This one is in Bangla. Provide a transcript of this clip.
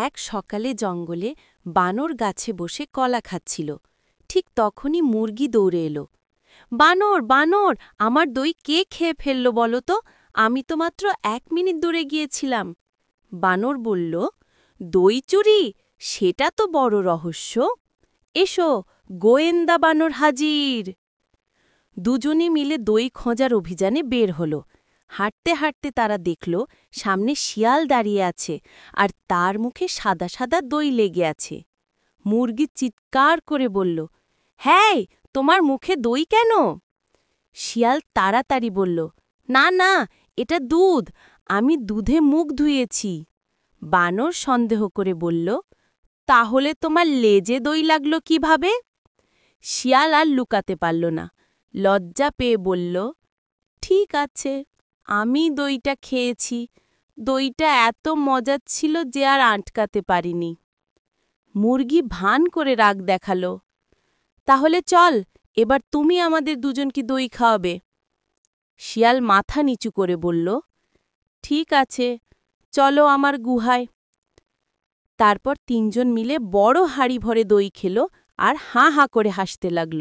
এক সকালে জঙ্গলে বানর গাছে বসে কলা খাচ্ছিল। ঠিক তখনই মুরগি দৌড়ে এলো। বানর বানর, আমার দই কে খেয়ে ফেলল বলো তো? আমি তো মাত্র 1 মিনিট দূরে গিয়েছিলাম। বানর বলল, দই চুরি? সেটা তো বড় রহস্য। এসো, গোয়েন্দা বানর হাজির। দুজনে মিলে দই খোঁজার অভিযানে বের হল। হাঁটতে হাঁটতে তারা দেখল সামনে শিয়াল দাঁড়িয়ে আছে, আর তার মুখে সাদা সাদা দই লেগে আছে। মুরগি চিৎকার করে বলল, হ্যাঁ, তোমার মুখে দই কেন? শিয়াল তাড়াতাড়ি বলল, না না, এটা দুধ, আমি দুধে মুখ ধুয়েছি। বানর সন্দেহ করে বলল, তাহলে তোমার লেজে দই লাগলো কিভাবে? শিয়াল আর লুকাতে পারল না, লজ্জা পেয়ে বলল, ঠিক আছে, আমি দইটা খেয়েছি। দইটা এত মজার ছিল যে আর আটকাতে পারিনি। মুরগি ভান করে রাগ দেখালো, তাহলে চল, এবার তুমি আমাদের দুজনকে দই খাওয়াবে। শিয়াল মাথা নিচু করে বলল, ঠিক আছে, চলো আমার গুহায়। তারপর তিনজন মিলে বড় হাঁড়ি ভরে দই খেল আর হাঁ হাঁ করে হাসতে লাগল।